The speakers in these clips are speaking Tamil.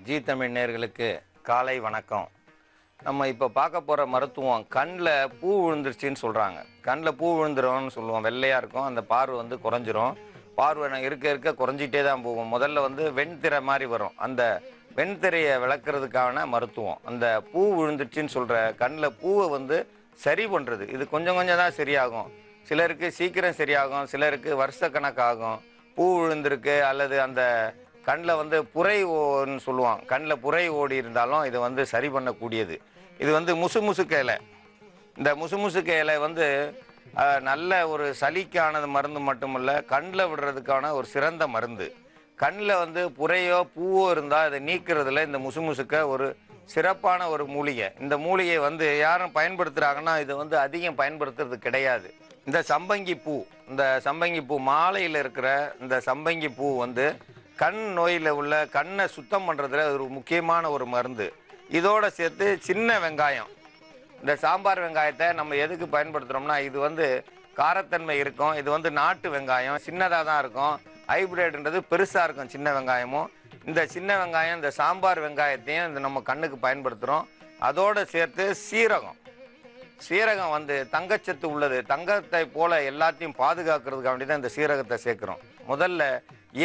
ஜி தமிழ் நேயர்களுக்கு காலை வணக்கம். நம்ம இப்போ பார்க்க போகிற மருத்துவம் கண்ணில் பூ விழுந்துருச்சின்னு சொல்கிறாங்க. கண்ணில் பூ விழுந்துரும்னு சொல்லுவோம். வெள்ளையாக இருக்கும், அந்த பார்வை வந்து குறைஞ்சிரும். பார்வை இருக்க இருக்க குறைஞ்சிட்டே தான் போகும். முதல்ல வந்து வெண்திரை மாதிரி வரும். அந்த வெண்திரையை விளக்குறதுக்கான மருத்துவம் அந்த பூ விழுந்துருச்சின்னு சொல்கிற கண்ணில் பூவை வந்து சரி பண்ணுறது. இது கொஞ்சம் கொஞ்சம் தான் சரியாகும். சிலருக்கு சீக்கிரம் சரியாகும், சிலருக்கு வருஷக்கணக்காகும். பூ விழுந்திருக்கு அல்லது அந்த கண்ணில் வந்து புரை ஓன்னு சொல்லுவான், கண்ணில் புரை ஓடி இருந்தாலும் இதை வந்து சரி பண்ணக்கூடியது. இது வந்து முசுமுசுக்க இலை. இந்த முசுமுசுக்க இலை வந்து நல்ல ஒரு சளிக்கானது மருந்து மட்டுமல்ல, கண்ணில் விடுறதுக்கான ஒரு சிறந்த மருந்து. கண்ணில் வந்து புரையோ பூவோ இருந்தால் அதை நீக்கிறதுல இந்த முசுமுசுக்க ஒரு சிறப்பான ஒரு மூலிகை. இந்த மூலிகை வந்து யாரும் பயன்படுத்துகிறாங்கன்னா இதை வந்து அதிகம் பயன்படுத்துறது கிடையாது. இந்த சம்பங்கி பூ, இந்த சம்பங்கி பூ மாலையில் இருக்கிற இந்த சம்பங்கி பூ வந்து கண் நோயில் உள்ள கண்ணை சுத்தம் பண்ணுறதுல ஒரு முக்கியமான ஒரு மருந்து. இதோடு சேர்த்து சின்ன வெங்காயம், இந்த சாம்பார் வெங்காயத்தை நம்ம எதுக்கு பயன்படுத்துகிறோம்னா இது வந்து காரத்தன்மை இருக்கும். இது வந்து நாட்டு வெங்காயம் சின்னதாக தான் இருக்கும். ஹைப்ரிட்ன்றது பெருசாக இருக்கும் சின்ன வெங்காயமும். இந்த சின்ன வெங்காயம் இந்த சாம்பார் வெங்காயத்தையும் இந்த நம்ம கண்ணுக்கு பயன்படுத்துகிறோம். அதோடு சேர்த்து சீரகம். சீரகம் வந்து தங்கச்சத்து உள்ளது. தங்கத்தை போல எல்லாத்தையும் பாதுகாக்கிறதுக்காக வேண்டி தான் இந்த சீரகத்தை சேர்க்குறோம். முதல்ல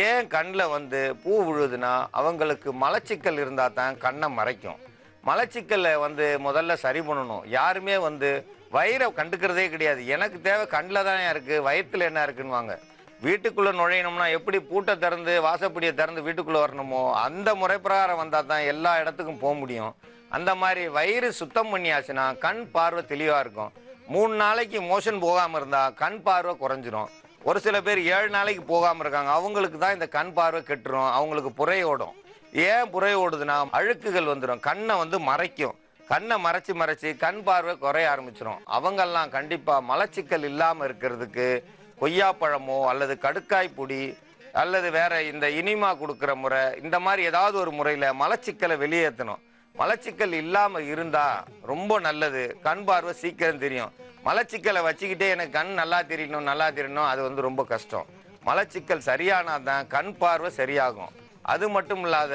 ஏன் கண்ணில் வந்து பூ விழுதுன்னா அவங்களுக்கு மலச்சிக்கல் இருந்தால் தான் கண்ணை மறைக்கும். மலச்சிக்கலை வந்து முதல்ல சரி பண்ணணும். யாருமே வந்து வயிறை கண்டுக்கிறதே கிடையாது. எனக்கு தேவை கண்ணில் தான் இருக்குது, வயிற்றில் என்ன இருக்குன்னுவாங்க. வீட்டுக்குள்ளே நுழையணும்னா எப்படி பூட்டை திறந்து வாசப்படியை திறந்து வீட்டுக்குள்ளே வரணுமோ அந்த முறை பிரகாரம் வந்தால் தான் எல்லா இடத்துக்கும் போக முடியும். அந்த மாதிரி வயிறு சுத்தம் பண்ணியாச்சுன்னா கண் பார்வை தெளிவாக இருக்கும். 3 நாளைக்கு மோஷன் போகாமல் இருந்தால் கண் பார்வை குறைஞ்சிரும். ஒரு சில பேர் 7 நாளைக்கு போகாமல் இருக்காங்க, அவங்களுக்கு தான் இந்த கண் பார்வை கெட்டுரும், அவங்களுக்கு புரை ஓடும். ஏன் புரை ஓடுதுன்னா அழுக்குகள் வந்துடும், கண்ணை வந்து மறைக்கும். கண்ணை மறைச்சி கண் பார்வை குறைய ஆரம்பிச்சிடும். அவங்கெல்லாம் கண்டிப்பாக மலச்சிக்கல் இல்லாமல் இருக்கிறதுக்கு கொய்யாப்பழமோ அல்லது கடுக்காய் பொடி அல்லது வேற இந்த இனிமா கொடுக்குற முறை, இந்த மாதிரி ஏதாவது ஒரு முறையில் மலச்சிக்கலை வெளியேற்றணும். மலச்சிக்கல் இல்லாமல் இருந்தால் ரொம்ப நல்லது. கண் பார்வை சீக்கிரம் தெரியும். மலச்சிக்கலை வச்சுக்கிட்டே எனக்கு கண் நல்லா தெரியணும் அது வந்து ரொம்ப கஷ்டம். மலச்சிக்கல் சரியானால் தான் கண் பார்வை சரியாகும். அது மட்டும் இல்லாத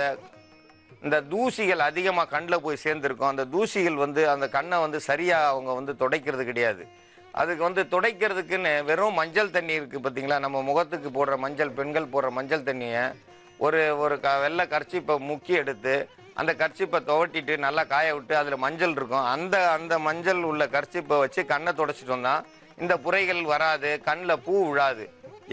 இந்த தூசிகள் அதிகமாக கண்ணில் போய் சேர்ந்துருக்கும். அந்த தூசிகள் வந்து அந்த கண்ணை வந்து சரியாக அவங்க வந்து துடைக்கிறது கிடையாது. அதுக்கு வந்து துடைக்கிறதுக்குன்னு வெறும் மஞ்சள் தண்ணி இருக்குது பார்த்தீங்களா, நம்ம முகத்துக்கு போடுற மஞ்சள், பெண்கள் போடுற மஞ்சள் தண்ணியை ஒரு வெள்ளை கர்ச்சிப்பை முக்கி எடுத்து அந்த கர்ச்சிப்பை துவட்டிட்டு நல்லா காய விட்டு அதில் மஞ்சள் இருக்கும், அந்த மஞ்சள் உள்ள கர்ச்சிப்பை வச்சு கண்ணை துடைச்சிட்டு வந்தால் இந்த புரைகள் வராது, கண்ணில் பூ விழாது.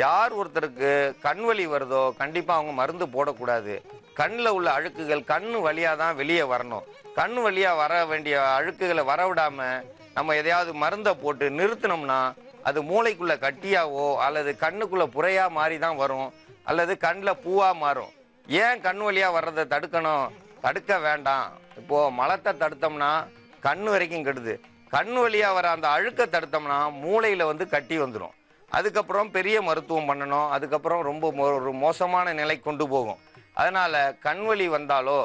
யார் ஒருத்தருக்கு கண் வலி வருதோ கண்டிப்பாக அவங்க மருந்து போடக்கூடாது. கண்ணில் உள்ள அழுக்குகள் கண் வழியாக தான் வெளியே வரணும். கண் வழியாக வர வேண்டிய அழுக்குகளை வரவிடாமல் நம்ம எதையாவது மருந்தை போட்டு நிறுத்தினோம்னா அது மூளைக்குள்ளே கட்டியாவோ அல்லது கண்ணுக்குள்ளே புரையாக மாறி தான் வரும், அல்லது கண்ணில் பூவாக மாறும். ஏன் கண் வழியாக வர்றதை தடுக்கணும்? தடுக்க வேண்டாம். இப்போது மலத்தை தடுத்தோம்னா கண் வரைக்கும் கெடுது. கண் வழியாக வர அந்த அழுக்கை தடுத்தோம்னா மூளையில் வந்து கட்டி வந்துடும். அதுக்கப்புறம் பெரிய மருத்துவம் பண்ணணும். அதுக்கப்புறம் ரொம்ப ஒரு மோசமான நிலை கொண்டு போகும். அதனால் கண் வலி வந்தாலோ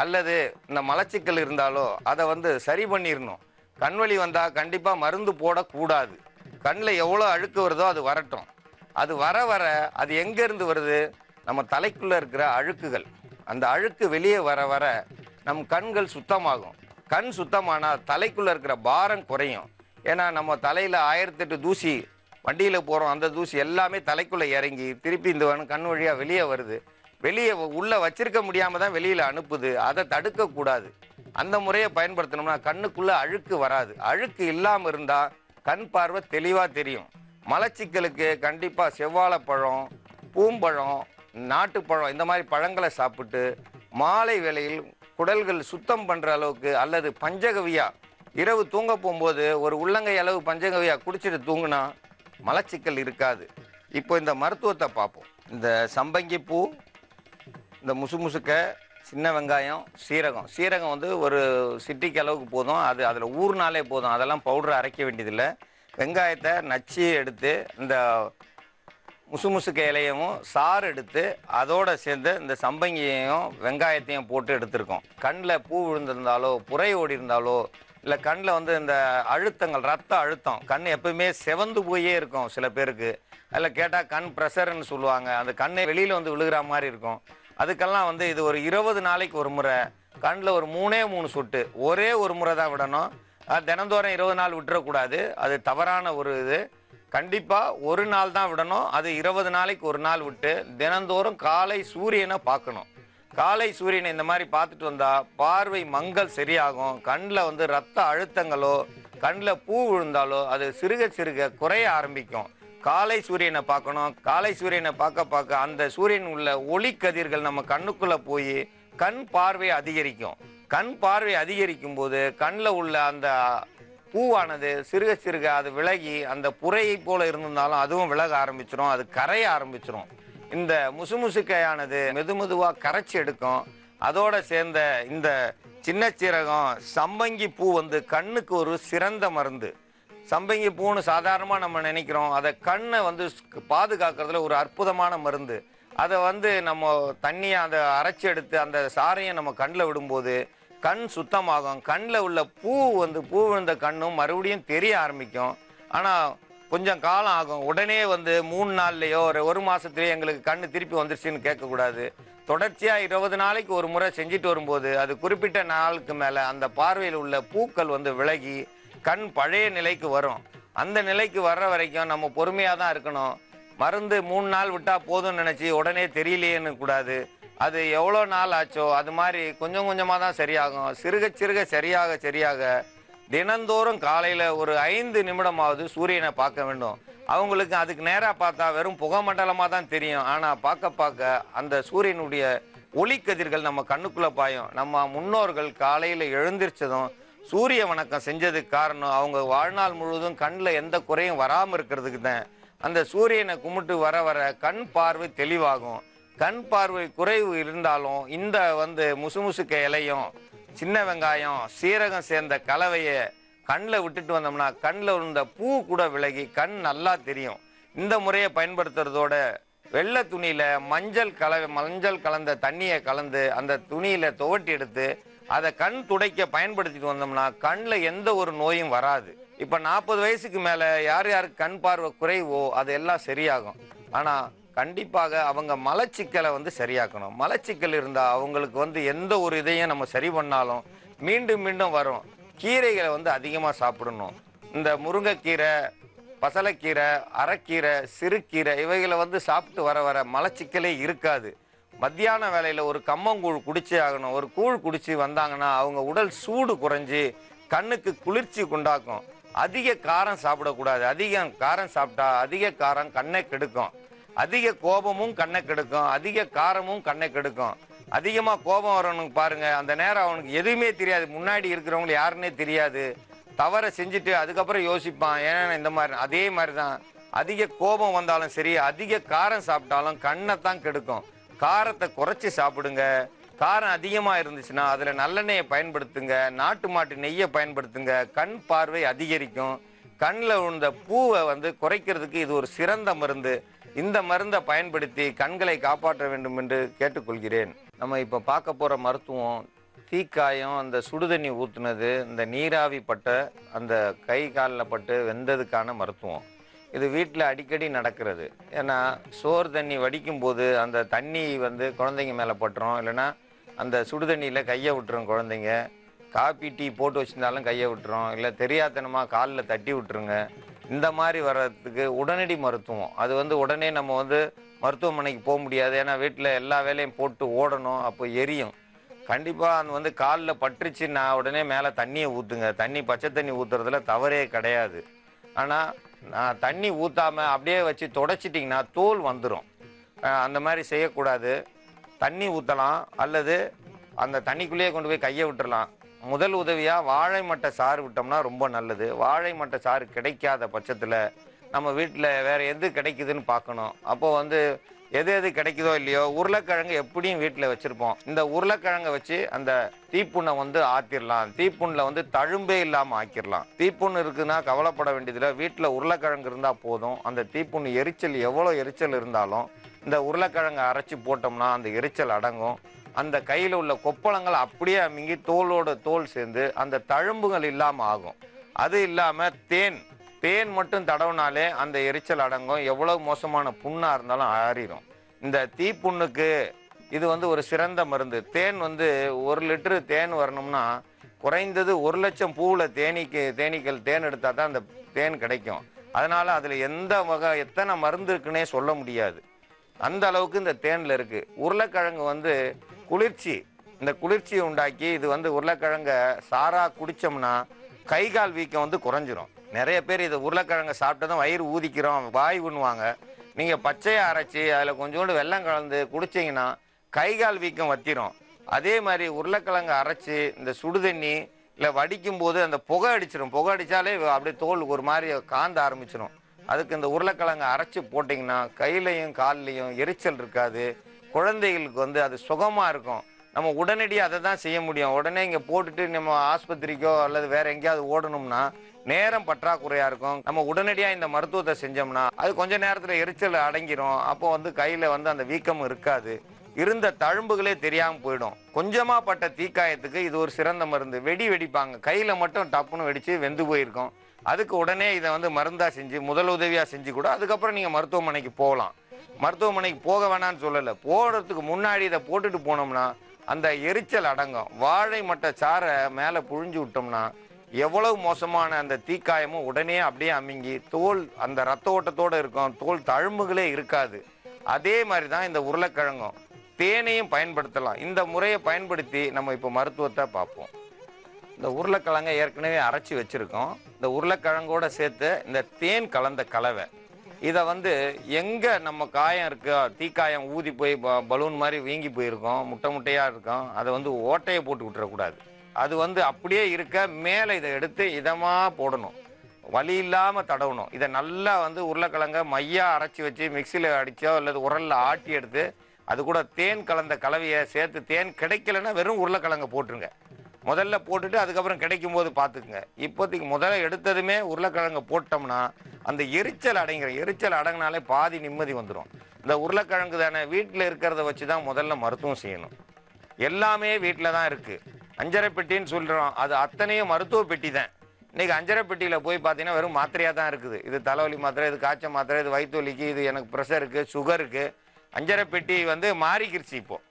அல்லது இந்த மலச்சிக்கல் இருந்தாலோ அதை வந்து சரி பண்ணிடணும். கண் வலி வந்தால் கண்டிப்பாக மருந்து போடக்கூடாது. கண்ணில் எவ்வளோ அழுக்கு வருதோ அது வரட்டும். அது வர வர அது எங்கேருந்து வருது? நம்ம தலைக்குள்ளே இருக்கிற அழுக்குகள். அந்த அழுக்கு வெளியே வர வர நம் கண்கள் சுத்தமாகும். கண் சுத்தமானால் தலைக்குள்ளே இருக்கிற பாரம் குறையும். ஏன்னா நம்ம தலையில் 1008 தூசி, வண்டியில் போகிறோம், அந்த தூசி எல்லாமே தலைக்குள்ளே இறங்கி திருப்பி இந்த கண் வழியாக வெளியே வருது. வெளியே உள்ளே வச்சிருக்க முடியாமல் தான் வெளியில் அனுப்புது. அதை தடுக்கக்கூடாது. அந்த முறையை பயன்படுத்தினோம்னா கண்ணுக்குள்ளே அழுக்கு வராது. அழுக்கு இல்லாமல் இருந்தால் கண் பார்வை தெளிவாக தெரியும். மலச்சிக்கலுக்கு கண்டிப்பாக செவ்வாழைப்பழம், பூம்பழம், நாட்டுப்பழம் இந்த மாதிரி பழங்களை சாப்பிட்டு மாலை வேளையில் குடல்கள் சுத்தம் பண்ணுற அளவுக்கு அல்லது பஞ்சகவியா இரவு தூங்க போகும்போது ஒரு உள்ளங்கை அளவு பஞ்சகவியா குடிச்சிட்டு தூங்குனா மலச்சிக்கல் இருக்காது. இப்போ இந்த மருத்துவத்தை பார்ப்போம். இந்த சம்பங்கி பூ, இந்த முசுமுசுக்க, சின்ன வெங்காயம், சீரகம் வந்து ஒரு சிட்டிக்கு அளவுக்கு போதும். அதில் ஊறினாலே போதும். அதெல்லாம் பவுடரை அரைக்க வேண்டியதில்லை. வெங்காயத்தை நச்சு எடுத்து இந்த முசுமுசுக்க இலையும் சாறு எடுத்து அதோடு சேர்ந்து இந்த சம்பங்கியையும் வெங்காயத்தையும் போட்டு எடுத்துருக்கோம். கண்ணில் பூ விழுந்திருந்தாலோ புரை ஓடி இருந்தாலோ இல்லை கண்ணில் வந்து இந்த அழுத்தங்கள், ரத்த அழுத்தம், கண் எப்பவுமே செவந்து போயே இருக்கும் சில பேருக்கு. அதில் கேட்டால் கண் ப்ரெஷர்ன்னு சொல்லுவாங்க. அந்த கண்ணை வெளியில் வந்து விழுகிற மாதிரி இருக்கும். அதுக்கெல்லாம் வந்து இது ஒரு 20 நாளைக்கு ஒரு முறை கண்ணில் ஒரு 3 சொட்டு ஒரே ஒரு முறை தான் விடணும். தினந்தோறும் 20 நாள் விட்டுறக்கூடாது. அது தவறான ஒரு இது. கண்டிப்பாக ஒரு நாள் தான் விடணும். அது 20 நாளைக்கு ஒரு நாள் விட்டு தினந்தோறும் காலை சூரியனை பார்க்கணும். காலை சூரியனை இந்த மாதிரி பார்த்துட்டு வந்தால் பார்வை மங்கல் சரியாகும். கண்ணில் வந்து ரத்த அழுத்தங்களோ கண்ணில் பூ விழுந்தாலோ அது சிறுக சிறுக குறைய ஆரம்பிக்கும். காலை சூரியனை பார்க்கணும். காலை சூரியனை பார்க்க அந்த சூரியன் உள்ள ஒளி கதிர்கள் நம்ம கண்ணுக்குள்ளே போய் கண் பார்வை அதிகரிக்கும். கண் பார்வை அதிகரிக்கும் போது கண்ணில் உள்ள அந்த பூவானது சிறுக சிறுக அது விலகி அந்த புரையை போல இருந்திருந்தாலும் அதுவும் விலக ஆரம்பிச்சிடும். அது கரைய ஆரம்பிச்சிடும். இந்த முசுமுசுக்கையானது மெதுவாக கரைச்சி எடுக்கும். அதோட சேர்ந்த இந்த சின்ன சீரகம் சம்பங்கி பூ வந்து கண்ணுக்கு ஒரு சிறந்த மருந்து. சம்பங்கி பூன்னு சாதாரணமாக நம்ம நினைக்கிறோம். அதை கண்ணை வந்து பாதுகாக்கிறதுல ஒரு அற்புதமான மருந்து. அதை வந்து நம்ம தண்ணியை அதை அரைச்சி எடுத்து அந்த சாரையை நம்ம கண்ணில் விடும்போது கண் சுத்தமாகும். கண்ணில் உள்ள பூ பூ விழுந்த கண்ணும் மறுபடியும் தெரிய ஆரம்பிக்கும். ஆனால் கொஞ்சம் காலம் ஆகும். உடனே வந்து 3 நாள்லையோ ஒரு மாதத்துலேயோ எங்களுக்கு கண் திருப்பி வந்துருச்சுன்னு கேட்கக்கூடாது. தொடர்ச்சியாக 20 நாளைக்கு ஒரு முறை செஞ்சுட்டு வரும்போது அது குறிப்பிட்ட நாளுக்கு மேலே அந்த பார்வையில் உள்ள பூக்கள் வந்து விலகி கண் பழைய நிலைக்கு வரும். அந்த நிலைக்கு வர்ற வரைக்கும் நம்ம பொறுமையாக தான் இருக்கணும். மருந்து 3 நாள் விட்டால் போதும்னு நினச்சி உடனே தெரியலையேன்னு கூடாது. அது எவ்வளோ நாள் ஆச்சோ அது மாதிரி கொஞ்சம் கொஞ்சமாக தான் சரியாகும். சிறுக சிறுக சரியாக தினந்தோறும் காலையில் ஒரு 5 நிமிடமாவது சூரியனை பார்க்க வேண்டும். அவங்களுக்கு அதுக்கு நேராக பார்த்தா வெறும் புகை மண்டலமாக தான் தெரியும். ஆனால் பார்க்க அந்த சூரியனுடைய ஒளிக்கதிர்கள் நம்ம கண்ணுக்குள்ளே பாயும். நம்ம முன்னோர்கள் காலையில் எழுந்திரிச்சதும் சூரிய வணக்கம் செஞ்சதுக்கு காரணம் அவங்க வாழ்நாள் முழுவதும் கண்ணில் எந்த குறையும் வராமல் இருக்கிறதுக்கு தான். அந்த சூரியனை கும்பிட்டு வர கண் பார்வை தெளிவாகும். கண் பார்வை குறைவு இருந்தாலும் இந்த வந்து முசுமுசுக்க இலையும் சின்ன வெங்காயம் சீரகம் சேர்ந்த கலவையை கண்ணில் விட்டுட்டு வந்தோம்னா கண்ணில் இருந்த பூ கூட விலகி கண் நல்லா தெரியும். இந்த முறையை பயன்படுத்துறதோட வெள்ளை துணியில் மஞ்சள் கலந்த தண்ணியை கலந்து அந்த துணியில் துவட்டி எடுத்து அதை கண் துடைக்க பயன்படுத்திட்டு வந்தோம்னா கண்ணில் எந்த ஒரு நோயும் வராது. இப்போ 40 வயசுக்கு மேலே யாருக்கு கண் பார்வை குறைவோ அது எல்லாம் சரியாகும். ஆனால் கண்டிப்பாக அவங்க மலச்சிக்கலை வந்து சரியாக்கணும். மலச்சிக்கல் இருந்தால் அவங்களுக்கு வந்து எந்த ஒரு இதையும் நம்ம சரி பண்ணாலும் மீண்டும் வரும். கீரைகளை வந்து அதிகமாக சாப்பிடணும். இந்த முருங்கைக்கீரை, பசலைக்கீரை, அரைக்கீரை, சிறுகீரை இவைகளை வந்து சாப்பிட்டு வர மலச்சிக்கலே இருக்காது. மத்தியான வேளையில் ஒரு கம்மங்கூழ் குடிச்சே ஆகணும். ஒரு கூழ் குடிச்சு வந்தாங்கன்னா அவங்க உடல் சூடு குறைஞ்சி கண்ணுக்கு குளிர்ச்சி உண்டாக்கும். அதிக காரம் சாப்பிடக்கூடாது. அதிக காரம் சாப்பிட்டா அதிக காரம் கண்ணை கெடுக்கும். அதிக கோபமும் கண்ணை கெடுக்கும். அதிக காரமும் கண்ணை கெடுக்கும். அதிகமாக கோபம் வரவனுக்கு பாருங்க, அந்த நேரம் அவனுக்கு எதுவுமே தெரியாது. முன்னாடி இருக்கிறவங்களுக்கு யாருன்னே தெரியாது. தவறை செஞ்சுட்டு அதுக்கப்புறம் யோசிப்பான் ஏன்னா இந்த மாதிரி. அதே மாதிரி தான் அதிக கோபம் வந்தாலும் சரி அதிக காரம் சாப்பிட்டாலும் கண்ணை தான் கெடுக்கும். காரத்தை குறைச்சி சாப்பிடுங்க. காரம் அதிகமாக இருந்துச்சுன்னா அதில் நல்லெண்ணெயை பயன்படுத்துங்க. நாட்டு மாட்டு நெய்யை பயன்படுத்துங்க. கண் பார்வை அதிகரிக்கும். கண்ணில் விழுந்த பூவை வந்து குறைக்கிறதுக்கு இது ஒரு சிறந்த மருந்து. இந்த மருந்தை பயன்படுத்தி கண்களை காப்பாற்ற வேண்டும் என்று கேட்டுக்கொள்கிறேன். நம்ம இப்போ பார்க்க போகிற மருத்துவம் தீக்காயம், அந்த சுடுதண்ணி ஊற்றுனது, இந்த நீராவி பட்ட அந்த கை காலில் பட்டு வெந்ததுக்கான மருத்துவம். இது வீட்டில் அடிக்கடி நடக்கிறது. ஏன்னா சோறு தண்ணி வடிக்கும் போது அந்த தண்ணி வந்து குழந்தைங்க மேலே பட்டுரும். இல்லைன்னா அந்த சுடுதண்ணியில் கையை விட்டுரும் குழந்தைங்க. காப்பி டீ போட்டு வச்சுருந்தாலும் கையை விட்டுரும். இல்லை தெரியாதனமாக காலில் தட்டி விட்டுருங்க. இந்த மாதிரி வர்றதுக்கு உடனடி மருத்துவம். அது வந்து உடனே நம்ம வந்து மருத்துவமனைக்கு போக முடியாது. ஏன்னா வீட்டில் எல்லா வேலையும் போட்டு ஓடணும். அப்போ எரியும். கண்டிப்பாக அது வந்து காலில் பட்டுருச்சுன்னா உடனே மேலே தண்ணியை ஊற்றுங்க. பச்சை தண்ணி ஊற்றுறதுல தவறே கிடையாது. ஆனால் தண்ணி ஊற்றாமல் அப்படியே வச்சு தொடச்சிட்டிங்கன்னா தோல் வந்துடும். அந்த மாதிரி செய்யக்கூடாது. தண்ணி ஊற்றலாம் அல்லது அந்த தண்ணிக்குள்ளேயே கொண்டு போய் கையை விட்டுறலாம். முதல் உதவியாக வாழை மட்டை சாறு விட்டோம்னா ரொம்ப நல்லது. வாழை மட்டை சாறு கிடைக்காத பட்சத்தில் நம்ம வீட்டில் வேறு எது கிடைக்குதுன்னு பார்க்கணும். அப்போது வந்து எது கிடைக்குதோ இல்லையோ உருளைக்கிழங்கு எப்படியும் வீட்டில் வச்சுருப்போம். இந்த உருளைக்கிழங்கை வச்சு அந்த தீப்புண்ணை வந்து ஆற்றிடலாம். தீப்புண்ணில் வந்து தழும்பே இல்லாமல் ஆக்கிடலாம். தீப்புண்ணு இருக்குதுன்னா கவலைப்பட வேண்டியதில்லை. வீட்டில் உருளைக்கிழங்கு இருந்தால் போதும். அந்த தீப்புண்ணு எரிச்சல் எவ்வளோ எரிச்சல் இருந்தாலும் இந்த உருளைக்கிழங்கை அரைச்சி போட்டோம்னா அந்த எரிச்சல் அடங்கும். அந்த கையில் உள்ள கொப்பளங்கள் அப்படியே அமுங்கி தோலோட தோல் சேர்ந்து அந்த தழும்புகள் இல்லாமல் ஆகும். அது இல்லாமல் தேன் மட்டும் தடவுனாலே அந்த எரிச்சல் அடங்கும். எவ்வளவு மோசமான புண்ணாக இருந்தாலும் ஆறிடும். இந்த தீப்புண்ணுக்கு இது வந்து ஒரு சிறந்த மருந்து. தேன் வந்து 1 லிட்டரு தேன் வரணும்னா குறைந்தது 1,00,000 பூவில் தேனீக்கள் தேன் எடுத்தால் தான் அந்த தேன் கிடைக்கும். அதனால் அதில் எந்த வகை எத்தனை மருந்து இருக்குன்னே சொல்ல முடியாது. அந்த அளவுக்கு இந்த தேனில் இருக்குது. உருளைக்கிழங்கு வந்து குளிர்ச்சி, இந்த குளிர்ச்சியை உண்டாக்கி இது வந்து உருளைக்கிழங்கை சாரா குடித்தோம்னா கை கால் வீக்கம் வந்து குறைஞ்சிரும். நிறைய பேர் இதை உருளைக்கிழங்கை சாப்பிட்டதும் வயிறு ஊதிக்கிறோம், வாய் உண்ணுவாங்க. நீங்கள் பச்சையை அரைச்சி அதில் கொஞ்சோண்டு வெல்லம் கலந்து குடிச்சிங்கன்னா கை கால் வீக்கம் வத்திரும். அதே மாதிரி உருளைக்கிழங்கை அரைச்சி இந்த சுடுதண்ணி இல்லை வடிக்கும் போது அந்த புகை அடிச்சிடும். புகை அடித்தாலே அப்படியே தோல் ஒரு மாதிரி காந்த ஆரம்பிச்சிடும். அதுக்கு இந்த உருளைக்கிழங்கை அரைச்சி போட்டிங்கன்னா கையிலையும் கால்லையும் எரிச்சல் இருக்காது. குழந்தைகளுக்கு வந்து அது சுகமாக இருக்கும். நம்ம உடனடியாக அதை தான் செய்ய முடியும். உடனே இங்கே போட்டுட்டு நம்ம ஆஸ்பத்திரிக்கோ அல்லது வேற எங்கேயாவது ஓடணும்னா நேரம் பற்றாக்குறையாக இருக்கும். நம்ம உடனடியாக இந்த மருத்துவத்தை செஞ்சோம்னா அது கொஞ்ச நேரத்தில் எரிச்சல் அடங்கிரும். அப்போ வந்து கையில் வந்து அந்த வீக்கம் இருக்காது, இருந்த தழும்புகளே தெரியாமல் போயிடும். கொஞ்சமாக பட்ட தீக்காயத்துக்கு இது ஒரு சிறந்த மருந்து. வெடிப்பாங்க, கையில் மட்டும் டப்புன்னு வெடித்து வெந்து போயிருக்கும். அதுக்கு உடனே இதை வந்து மருந்தாக செஞ்சு முதல் உதவியாக செஞ்சு கூட அதுக்கப்புறம் நீங்கள் மருத்துவமனைக்கு போகலாம். மருத்துவமனைக்கு போக வேணான்னு சொல்லலை, போடுறதுக்கு முன்னாடி இதை போட்டுட்டு போனோம்னா அந்த எரிச்சல் அடங்கும். வாழை மட்டை சாரை மேலே புழிஞ்சு விட்டோம்னா எவ்வளவு மோசமான அந்த தீக்காயமும் உடனே அப்படியே அமுங்கி தோல் அந்த ரத்த ஓட்டத்தோடு இருக்கும், தோல் தழும்புகளே இருக்காது. அதே மாதிரி தான் இந்த உருளைக்கிழங்கும். தேனையும் பயன்படுத்தலாம். இந்த முறையை பயன்படுத்தி நம்ம இப்போ மருத்துவத்தை பார்ப்போம். இந்த உருளைக்கிழங்கை ஏற்கனவே அரைச்சி வச்சுருக்கோம். இந்த உருளைக்கிழங்கோட சேர்த்து இந்த தேன் கலந்த கலவை இதை வந்து எங்கே நம்ம காயம் இருக்கோ, தீக்காயம் ஊதி போய் பலூன் மாதிரி வீங்கி போயிருக்கோம், முட்டையாக இருக்கும், அதை வந்து ஓட்டையை போட்டு விட்டுறக்கூடாது. அது வந்து அப்படியே இருக்க மேலே இதை எடுத்து இதமாக போடணும், வலி இல்லாமல் தடவணும். இதை நல்லா வந்து உருளைக்கிழங்கை மையாக அரைச்சி வச்சு மிக்சியில் அடித்தோ அல்லது உரலில் ஆட்டி எடுத்து அது கூட தேன் கலந்த கலவையை சேர்த்து, தேன் கிடைக்கலன்னா வெறும் உருளைக்கிழங்கை போட்டுருங்க. முதல்ல போட்டுட்டு அதுக்கப்புறம் கிடைக்கும் போது பார்த்துக்குங்க. இப்போதைக்கு முதல்ல எடுத்ததுமே உருளைக்கிழங்கை போட்டோம்னா அந்த எரிச்சல் அடங்கினாலே பாதி நிம்மதி வந்துடும். இந்த உருளைக்கிழங்கு தானே வீட்டில் இருக்கிறத வச்சு தான் முதல்ல மருத்துவம் செய்யணும். எல்லாமே வீட்டில் தான் இருக்குது. அஞ்சரை பெட்டின்னு சொல்கிறோம், அது அத்தனையும் மருத்துவ பெட்டி தான். இன்றைக்கி அஞ்சரை பெட்டியில் போய் பார்த்தீங்கன்னா வெறும் மாத்திரையாக தான் இருக்குது. இது தலைவலி மாத்திரை, இது காய்ச்சல் மாத்திரை, இது வயிற்று வலிக்கு, இது எனக்கு ப்ரெஷருக்கு, சுகருக்கு. அஞ்சரை பெட்டி வந்து மாறிக்கிடுச்சு, இப்போது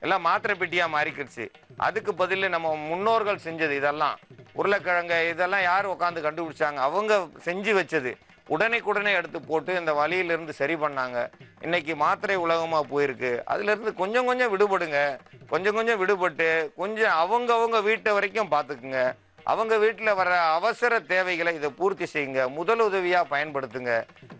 எல்லாம் மாத்திரை பெட்டியாக மாறிக்கிடுச்சு. அதுக்கு பதில் நம்ம முன்னோர்கள் செஞ்சது இதெல்லாம் உருளைக்கிழங்கு இதெல்லாம் யார் உட்காந்து கண்டுபிடிச்சாங்க? அவங்க செஞ்சு வச்சது உடனே எடுத்து போட்டு இந்த வலியிலிருந்து சரி பண்ணாங்க. இன்னைக்கு மாத்திரை உலகமாக போயிருக்கு. அதுலேருந்து கொஞ்சம் விடுபடுங்க. கொஞ்சம் விடுபட்டு கொஞ்சம் அவங்க வீட்டை வரைக்கும் பார்த்துக்குங்க. அவங்க வீட்டில் வர அவசர தேவைகளை இதை பூர்த்தி செய்யுங்க. முதல் உதவியாக பயன்படுத்துங்க.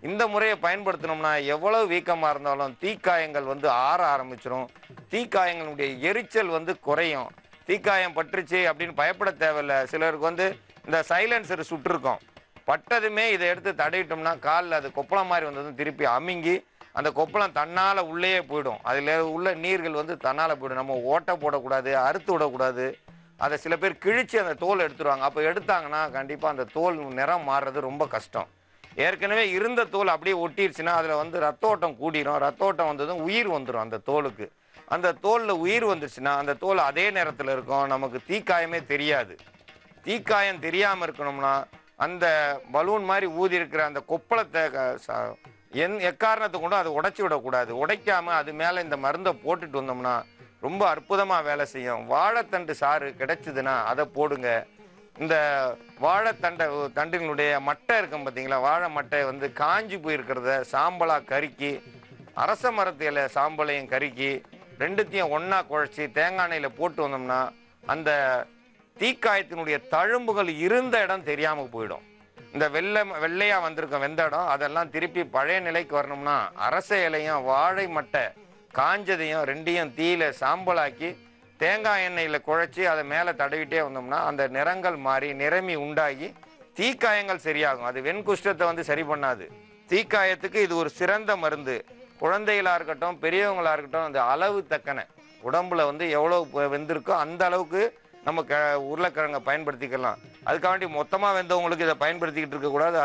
இந்த முறையை பயன்படுத்தினோம்னா எவ்வளவு வீக்கமாக இருந்தாலும் தீக்காயங்கள் வந்து ஆற ஆரம்பிச்சிடும். தீக்காயங்களுடைய எரிச்சல் வந்து குறையும். தீக்காயம் பற்றுச்சு அப்படின்னு பயப்பட தேவையில்லை. சிலருக்கு வந்து இந்த சைலன்சர் சுட்டிருக்கோம், பட்டதுமே இதை எடுத்து தடவிட்டோம்னா காலில் அது கொப்பளம் மாதிரி வந்ததும் திருப்பி அமுங்கி அந்த கொப்பளம் தன்னால் உள்ளேயே போயிடும். அதில் உள்ள நீர்கள் வந்து தன்னால் போயிடும். நம்ம ஓட்டை போடக்கூடாது, அறுத்து விடக்கூடாது. அதை சில பேர் கிழிச்சு அந்த தோல் எடுத்துருவாங்க. அப்போ எடுத்தாங்கன்னா கண்டிப்பாக அந்த தோல் நிறம் மாறுறது ரொம்ப கஷ்டம். ஏற்கனவே இருந்த தோல் அப்படியே ஒட்டிடுச்சுன்னா அதில் வந்து ரத்த ஓட்டம் கூடிரும். ரத்த ஓட்டம் வந்ததும் உயிர் வந்துடும் அந்த தோலுக்கு. அந்த தோலில் உயிர் வந்துருச்சுன்னா அந்த தோல் அதே நேரத்தில் இருக்கும், நமக்கு தீக்காயமே தெரியாது. தீக்காயம் தெரியாமல் இருக்கணும்னா அந்த பலூன் மாதிரி ஊதி இருக்கிற அந்த கொப்பளத்தை எக்காரணத்தை கொண்டும் அதை உடைச்சி விடக்கூடாது. உடைக்காமல் அது மேலே இந்த மருந்தை போட்டுட்டு வந்தோம்னா ரொம்ப அற்புதமாக வேலை செய்யும். வாழைத்தண்டு சாறு கிடைச்சிதுன்னா அதை போடுங்க. இந்த தண்டினுடைய மட்டை இருக்கும் பார்த்தீங்களா, வாழை மட்டை வந்து காஞ்சி போயிருக்கிறத சாம்பலாக கருக்கி, அரச மரத்து இலை சாம்பலையும் கருக்கி ரெண்டுத்தையும் ஒன்றா குழைச்சி தேங்காய் எண்ணெயில் போட்டு வந்தோம்னா அந்த தீக்காயத்தினுடைய தழும்புகள் இருந்த இடம் தெரியாமல் போயிடும். இந்த வெள்ளையாக வந்திருக்கும் வெந்த இடம் அதெல்லாம் திருப்பி பழைய நிலைக்கு வரணும்னா அரச இலையும் வாழை மட்டை காஞ்சதையும் ரெண்டையும் தீயில சாம்பலாக்கி தேங்காய் எண்ணெயில் குழைச்சி அதை மேலே தடவிட்டே வந்தோம்னா அந்த நிறங்கள் மாறி நிறமி உண்டாகி தீக்காயங்கள் சரியாகும். அது வெண்குஷ்டத்தை வந்து சரி பண்ணாது. தீக்காயத்துக்கு இது ஒரு சிறந்த மருந்து. குழந்தைகளாக இருக்கட்டும் பெரியவங்களாக இருக்கட்டும் அந்த அளவு தக்கன உடம்புல வந்து எவ்வளோ வெந்திருக்கோ அந்த அளவுக்கு நம்ம உருளைக்கிழங்கை பயன்படுத்திக்கலாம். அதுக்காண்டி மொத்தமாக வெந்தவங்களுக்கு இதை பயன்படுத்திக்கிட்டு இருக்கக்கூடாது.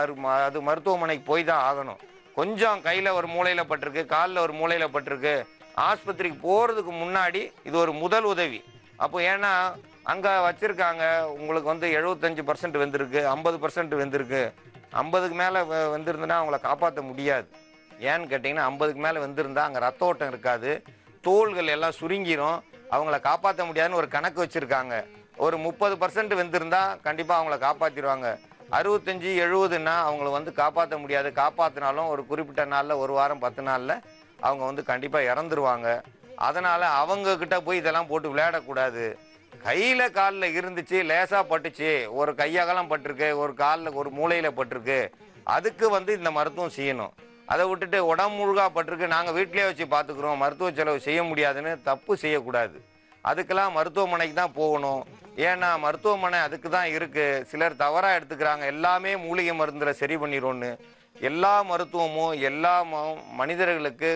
அது மருத்துவமனைக்கு போய் தான் ஆகணும். கொஞ்சம் கையில் ஒரு மூளையில் பட்டிருக்கு, காலில் ஒரு மூளையில் பட்டிருக்கு, ஆஸ்பத்திரிக்கு போகிறதுக்கு முன்னாடி இது ஒரு முதல் உதவி. அப்போ ஏன்னா அங்கே வச்சுருக்காங்க உங்களுக்கு வந்து 75% வெந்திருக்கு, 50% வெந்திருக்கு. 50க்கு மேலே வெந்திருந்துன்னா அவங்கள காப்பாற்ற முடியாது. ஏன்னு கேட்டிங்கன்னா 50க்கு மேலே வெந்திருந்தா அங்கே ரத்த ஓட்டம் இருக்காது. தோள்கள் எல்லாம் சுருங்கிரும், அவங்கள காப்பாற்ற முடியாதுன்னு ஒரு கணக்கு வச்சுருக்காங்க. ஒரு 30% வெந்திருந்தா கண்டிப்பாக அவங்கள காப்பாற்றிடுவாங்க. 65, 70ன்னா அவங்கள வந்து காப்பாற்ற முடியாது. காப்பாற்றினாலும் ஒரு குறிப்பிட்ட நாளில், ஒரு வாரம் 10 நாளில் அவங்க வந்து கண்டிப்பாக இறந்துருவாங்க. அதனால் அவங்கக்கிட்ட போய் இதெல்லாம் போட்டு விளையாடக்கூடாது. கையில் காலில் இருந்துச்சு, லேசாக பட்டுச்சு, ஒரு கையகலம் பட்டிருக்கு, ஒரு காலில் ஒரு மூளையில் பட்டிருக்கு, அதுக்கு வந்து இந்த மருத்துவம் செய்யணும். அதை விட்டுட்டு உடம்பு முழுகா பட்டிருக்கு, நாங்கள் வீட்டிலே வச்சு பார்த்துக்குறோம், மருத்துவ செலவு செய்ய முடியாதுன்னு தப்பு செய்யக்கூடாது. அதுக்கெல்லாம் மருத்துவமனைக்கு தான் போகணும். ஏன்னா மருத்துவமனை அதுக்கு தான் இருக்குது. சிலர் தவறாக எடுத்துக்கிறாங்க, எல்லாமே மூலிகை மருந்தில் சரி பண்ணிடும்னு. எல்லா மருத்துவமும் எல்லா மனிதர்களுக்கு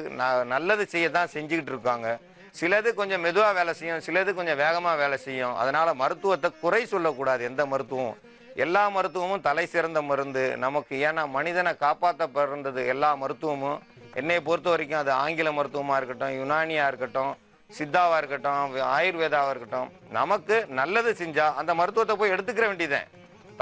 நல்லது செய்ய தான் செஞ்சுக்கிட்டு இருக்காங்க. சிலது கொஞ்சம் மெதுவாக வேலை செய்யும், சிலது கொஞ்சம் வேகமாக வேலை செய்யும். அதனால் மருத்துவத்தை குறை சொல்லக்கூடாது. எந்த மருத்துவம், எல்லா மருத்துவமும் தலை சிறந்த மருந்து நமக்கு. ஏன்னா மனிதனை காப்பாற்ற பிறந்தது எல்லா மருத்துவமும். என்னை பொறுத்த வரைக்கும் அது ஆங்கில மருத்துவமாக இருக்கட்டும், யுனானியாக இருக்கட்டும், சித்தாவாக இருக்கட்டும், ஆயுர்வேதாவாக இருக்கட்டும், நமக்கு நல்லது செஞ்சால் அந்த மருத்துவத்தை போய் எடுத்துக்கிற வேண்டியதேன்,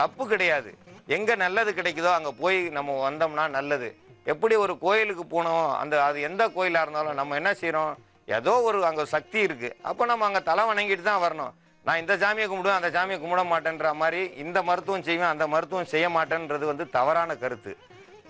தப்பு கிடையாது. எங்கே நல்லது கிடைக்குதோ அங்கே போய் நம்ம வந்தோம்னா நல்லது. எப்படி ஒரு கோயிலுக்கு போனோம், அது எந்த கோயிலாக இருந்தாலும் நம்ம என்ன செய்கிறோம், ஏதோ ஒரு அங்கே சக்தி இருக்குது, அப்போ நம்ம அங்கே தலை வணங்கிட்டு தான் வரணும். நான் இந்த சாமியை கும்பிடுவேன், அந்த சாமியை கும்பிட மாட்டேன்ற மாதிரி இந்த மருத்துவம் செய்வேன், அந்த மருத்துவம் செய்ய மாட்டேன்றது வந்து தவறான கருத்து.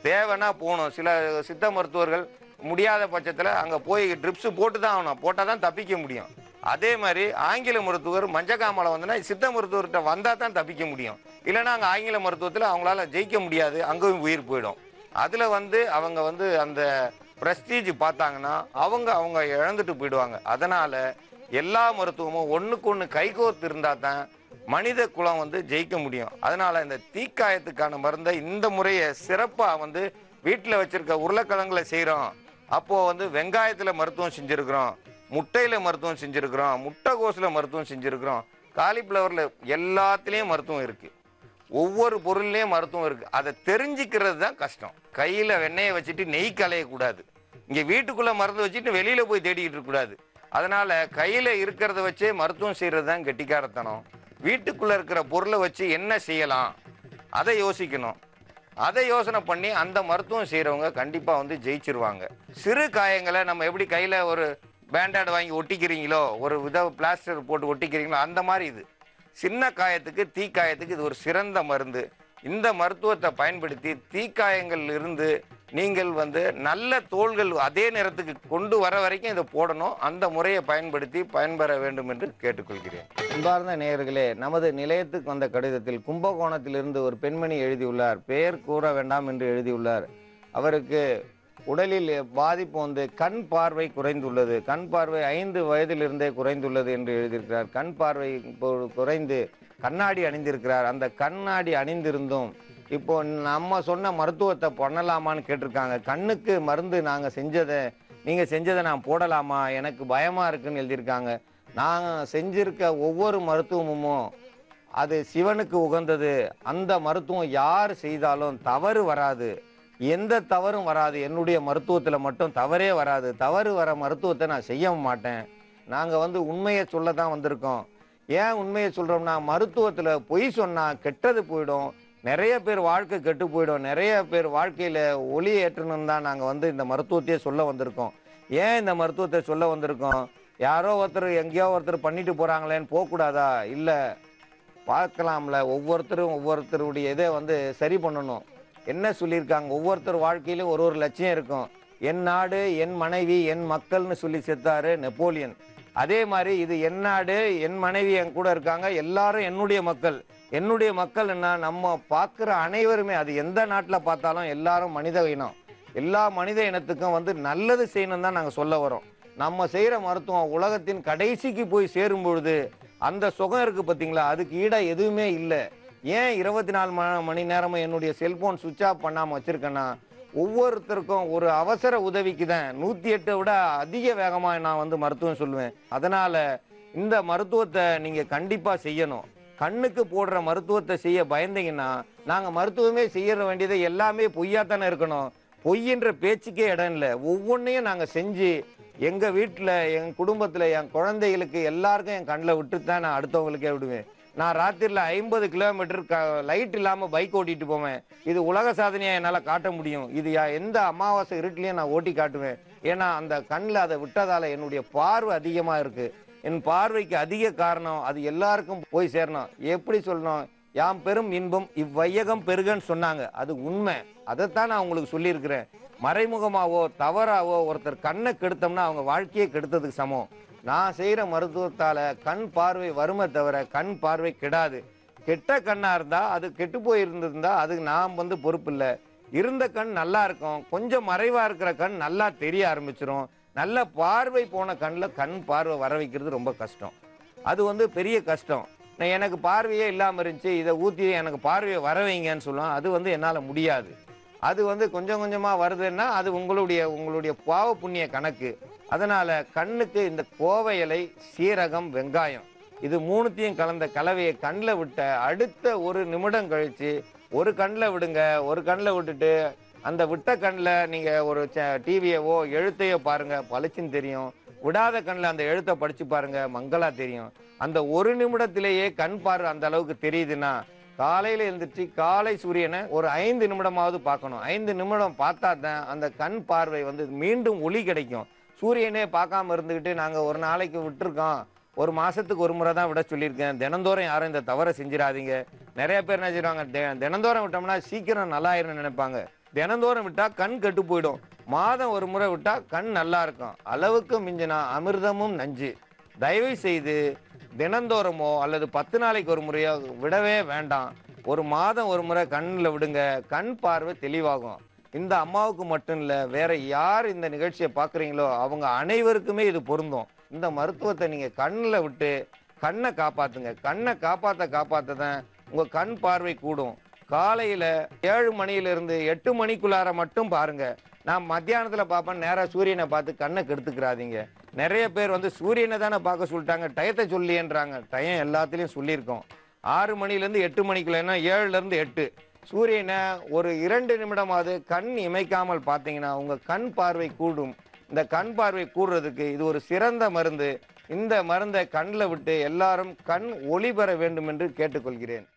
தேவைன்னா போகணும். சில சித்த மருத்துவர்கள் முடியாத பட்சத்தில் அங்கே போய் ட்ரிப்ஸு போட்டு தான் ஆகணும், போட்டால் தான் தப்பிக்க முடியும். அதே மாதிரி ஆங்கில மருத்துவர் மஞ்சக்காமலை வந்துன்னா சித்த மருத்துவர்கிட்ட வந்தால் தான் தப்பிக்க முடியும். இல்லைன்னா அங்கே ஆங்கில மருத்துவத்தில் அவங்களால ஜெயிக்க முடியாது, அங்கேயும் உயிர் போயிடும். அதில் வந்து அவங்க வந்து அந்த ப்ரெஸ்டீஜ் பார்த்தாங்கன்னா அவங்க இழந்துட்டு போயிடுவாங்க. அதனால் எல்லா மருத்துவமும் ஒன்றுக்கு ஒன்று கைகோர்த்து இருந்தால் தான் மனித குலம் வந்து ஜெயிக்க முடியும். அதனால் இந்த தீக்காயத்துக்கான மருந்தை இந்த முறையை சிறப்பாக வந்து வீட்டில் வச்சுருக்க உருளைக்கிழங்குல செய்கிறோம். அப்போது வந்து வெங்காயத்தில் மருத்துவம் செஞ்சுருக்கிறோம், முட்டையில் மருத்துவம் செஞ்சுருக்கிறோம், முட்டைகோஸில் மருத்துவம் செஞ்சுருக்கிறோம், காலிஃப்ளவரில் எல்லாத்துலேயும் மருத்துவம் இருக்குது. ஒவ்வொரு பொருள்லேயும் மருத்துவம் இருக்குது. அதை தெரிஞ்சுக்கிறது தான் கஷ்டம். கையில் வெண்ணெயை வச்சுட்டு நெய் கலையக்கூடாது. இங்கே வீட்டுக்குள்ளே மருந்து வச்சுட்டு வெளியில் போய் தேடிக்கிட்டு இருக்கக்கூடாது. அதனால் கையில் இருக்கிறத வச்சே மருத்துவம் செய்கிறது தான் கெட்டிக்காரத்தனம். வீட்டுக்குள்ளே இருக்கிற பொருளை வச்சு என்ன செய்யலாம் அதை யோசிக்கணும். அதை யோசனை பண்ணி அந்த மருத்துவம் செய்கிறவங்க கண்டிப்பாக வந்து ஜெயிச்சிருவாங்க. சிறு காயங்களை நம்ம எப்படி கையில் ஒரு பேண்டேட் வாங்கி ஒட்டிக்கிறீங்களோ, ஒரு பிளாஸ்டர் போட்டு ஒட்டிக்கிறீங்களோ, அந்த மாதிரி இது சின்ன காயத்துக்கு, தீக்காயத்துக்கு இது ஒரு சிறந்த மருந்து. இந்த மருத்துவத்தை பயன்படுத்தி தீக்காயங்கள் இருந்து நீங்கள் வந்து நல்ல தோள்கள் அதே நேரத்துக்கு கொண்டு வர வரைக்கும் இதை போடணும். அந்த முறையை பயன்படுத்தி பயன்பெற வேண்டும் என்று கேட்டுக்கொள்கிறேன். அன்பார்ந்த நேயர்களே, நமது நிலையத்துக்கு வந்த கடிதத்தில் கும்பகோணத்திலிருந்து ஒரு பெண்மணி எழுதியுள்ளார். பெயர் கூற வேண்டாம் என்று எழுதியுள்ளார். அவருக்கு உடலில் பாதிப்பு வந்து கண் பார்வை குறைந்துள்ளது. கண் பார்வை 5 வயதிலிருந்தே குறைந்துள்ளது என்று எழுதியிருக்கிறார். கண் பார்வை குறைந்து கண்ணாடி அணிந்திருக்கிறார். அந்த கண்ணாடி அணிந்திருந்தும் இப்போ நம்ம சொன்ன மருத்துவத்தை பண்ணலாமான்னு கேட்டிருக்காங்க. கண்ணுக்கு மருந்து நீங்கள் செஞ்சதை நான் போடலாமா, எனக்கு பயமாக இருக்குன்னு எழுதியிருக்காங்க. நாங்கள் செஞ்சிருக்க ஒவ்வொரு மருத்துவமும் அது சிவனுக்கு உகந்தது. அந்த மருத்துவம் யார் செய்தாலும் தவறு வராது, எந்த தவறும் வராது. என்னுடைய மருத்துவத்தில் மட்டும் தவறே வராது. தவறு வர மருத்துவத்தை நான் செய்ய மாட்டேன். நாங்கள் வந்து உண்மையை சொல்ல தான் வந்திருக்கோம். ஏன் உண்மையை சொல்கிறோம்னா, மருத்துவத்தில் பொய் சொன்னால் கெட்டது போயிடும், நிறைய பேர் வாழ்க்கை கெட்டு போயிடும், நிறைய பேர் வாழ்க்கையில் ஒளி ஏற்றணும் தான் நாங்கள் வந்து இந்த மருத்துவத்தையே சொல்ல வந்திருக்கோம். ஏன் இந்த மருத்துவத்தை சொல்ல வந்திருக்கோம், யாரோ ஒருத்தர் எங்கேயோ ஒருத்தர் பண்ணிட்டு போகிறாங்களேன்னு போகக்கூடாதா? இல்லை, பார்க்கலாம்ல. ஒவ்வொருத்தருடைய இதை வந்து சரி பண்ணணும். என்ன சொல்லியிருக்காங்க, ஒவ்வொருத்தர் வாழ்க்கையிலும் ஒரு லட்சியம் இருக்கும். என் நாடு, என் மனைவி, என் மக்கள்னு சொல்லி செத்தாரு நெப்போலியன். அதே மாதிரி இது என் நாடு, என் மனைவி என் கூட இருக்காங்க, எல்லாரும் என்னுடைய மக்கள். என்னுடைய மக்கள் என்ன, நம்ம பார்க்குற அனைவருமே, அது எந்த நாட்டில் பார்த்தாலும் எல்லாரும் மனித இனம். எல்லா மனித இனத்துக்கும் வந்து நல்லது செய்யணும் தான் நாங்கள் சொல்ல வரோம். நம்ம செய்கிற மருத்துவம் உலகத்தின் கடைசிக்கு போய் சேரும் பொழுது அந்த சுகம் இருக்குது பார்த்தீங்களா, அதுக்கு ஈடாக எதுவுமே இல்லை. ஏன் 24 மணி நேரமும் என்னுடைய செல்ஃபோன் சுவிட்ச் ஆஃப் பண்ணாமல் வச்சுருக்கேன்னா, ஒவ்வொருத்தருக்கும் ஒரு அவசர உதவிக்கு தான் 108 விட அதிக வேகமாக நான் வந்து மருத்துவம் சொல்லுவேன். அதனால் இந்த மருத்துவத்தை நீங்கள் கண்டிப்பாக செய்யணும். கண்ணுக்கு போடுற மருத்துவத்தை செய்ய பயந்தீங்கன்னா, நாங்கள் மருத்துவமே செய்ய வேண்டியதை எல்லாமே பொய்யாத்தானே இருக்கணும். பொய்யின்ற பேச்சுக்கே இடம் இல்லை. ஒவ்வொன்றையும் நாங்கள் செஞ்சு எங்கள் வீட்டில், என் குடும்பத்தில், என் குழந்தைகளுக்கு எல்லாருக்கும் என் கண்ணில் விட்டு தான் நான் அடுத்தவங்களுக்கே விடுவேன். நான் ராத்திரியில் 50 கிலோமீட்டர் லைட் இல்லாமல் பைக் ஓட்டிட்டு போவேன். இது உலக சாதனையாக என்னால் காட்ட முடியும். இது எந்த அமாவாசை இருட்டிலையும் நான் ஓட்டி காட்டுவேன். ஏன்னா அந்த கண்ணில் அதை விட்டதால் என்னுடைய பார்வை அதிகமாக இருக்குது. என் பார்வைக்கு அதிக காரணம் அது எல்லாருக்கும் போய் சேரணும். எப்படி சொல்லணும்? யாம் பெரும் இன்பம் இவ்வையகம் பெருகன்னு சொன்னாங்க. அது உண்மை. அதைத்தான் நான் உங்களுக்கு சொல்லியிருக்கிறேன். மறைமுகமாவோ தவறாவோ ஒருத்தர் கண்ணை கெடுத்தோம்னா அவங்க வாழ்க்கையே கெடுத்ததுக்கு சமம். நான் செய்கிற மருத்துவத்தால் கண் பார்வை வருமே தவிர கண் பார்வை கெடாது. கெட்ட கண்ணாக இருந்தால் அது கெட்டு போயிருந்திருந்தா அதுக்கு நாம் பொறுப்பு இல்லை. இருந்த கண் நல்லா இருக்கும். கொஞ்சம் மறைவாக இருக்கிற கண் நல்லா தெரிய ஆரம்பிச்சிடும். நல்ல பார்வை போன கண்ணில் கண் பார்வை வர வைக்கிறது ரொம்ப கஷ்டம். அது பெரிய கஷ்டம். நான் எனக்கு பார்வையே இல்லாமல் இருந்துச்சு, இதை ஊற்றி எனக்கு பார்வையை வர வைங்கன்னு சொல்லுவேன். அது என்னால் முடியாது. அது கொஞ்சம் கொஞ்சமாக வருதுன்னா அது உங்களுடைய பாவ புண்ணிய கணக்கு. அதனால் கண்ணுக்கு இந்த கோவை இலை, சீரகம், வெங்காயம் இது மூணுத்தையும் கலந்த கலவையை கண்ணில் விட்ட அடுத்த 1 நிமிடம் கழித்து ஒரு கண்ணில் விடுங்க. ஒரு கண்ணில் விட்டுட்டு அந்த விட்ட கண்ணில் நீங்கள் ஒரு டிவியவோ எழுத்தையோ பாருங்கள், பளிச்சுன்னு தெரியும். விடாத கண்ணில் அந்த எழுத்தை படித்து பாருங்கள், மங்களா தெரியும். அந்த 1 நிமிடத்திலேயே கண் பார்வை அந்த அளவுக்கு தெரியுதுன்னா காலையில் எழுந்திரிச்சு காலை சூரியனை ஒரு 5 நிமிடமாவது பார்க்கணும். 5 நிமிடம் பார்த்தா தான் அந்த கண் பார்வை மீண்டும் ஒளி கிடைக்கும். சூரியனே பார்க்காம இருந்துக்கிட்டு நாங்கள் ஒரு நாளைக்கு விட்டுருக்கோம், ஒரு மாதத்துக்கு ஒரு முறை தான் விட சொல்லியிருக்கேன். தினந்தோறும் யாரும் இந்த தவறை செஞ்சிடாதீங்க. நிறைய பேர் என்ன செய்வாங்க, தினந்தோறும் விட்டோம்னா சீக்கிரம் நல்லாயிருன்னு நினைப்பாங்க. தினந்தோறும் விட்டால் கண் கெட்டு போயிடும். மாதம் ஒரு முறை விட்டால் கண் நல்லா இருக்கும். அளவுக்கு மிஞ்சினா அமிர்தமும் நஞ்சு. தயவு செய்து தினந்தோறமோ அல்லது 10 நாளைக்கு ஒரு முறையோ விடவே வேண்டாம். ஒரு மாதம் ஒரு முறை கண்ணில் விடுங்க. கண் பார்வை தெளிவாகும். இந்த அம்மாவுக்கு மட்டும் இல்லை, வேற யார் இந்த நிகழ்ச்சியை பார்க்குறீங்களோ அவங்க அனைவருக்குமே இது பொருந்தும். இந்த மருத்துவத்தை நீங்கள் கண்ணில் விட்டு கண்ணை காப்பாற்றுங்க. கண்ணை காப்பாற்ற தான் உங்கள் கண் பார்வை கூடும். காலையில் 7 மணியிலிருந்து 8 மணிக்குள்ளார மட்டும் பாருங்க. நான் மத்தியானத்தில் பார்ப்பேன், நேராக சூரியனை பார்த்து கண்ணை கெடுத்துக்கிறாதீங்க. நிறைய பேர் சூரியனை தானே பார்க்க சொல்லிட்டாங்க, டயத்தை சொல்லியன்றாங்க. டயம் எல்லாத்துலேயும் சொல்லியிருக்கோம். 6 மணிலேருந்து 8 மணிக்குள்ளேன்னா 7லேருந்து 8 சூரியனை ஒரு 2 நிமிடமாவது கண் இமைக்காமல் பார்த்தீங்கன்னா உங்கள் கண் பார்வை கூடும். இந்த கண் பார்வை கூடுறதுக்கு இது ஒரு சிறந்த மருந்து. இந்த மருந்தை கண்ணில் விட்டு எல்லாரும் கண் ஒளி பெற வேண்டும் என்று கேட்டுக்கொள்கிறேன்.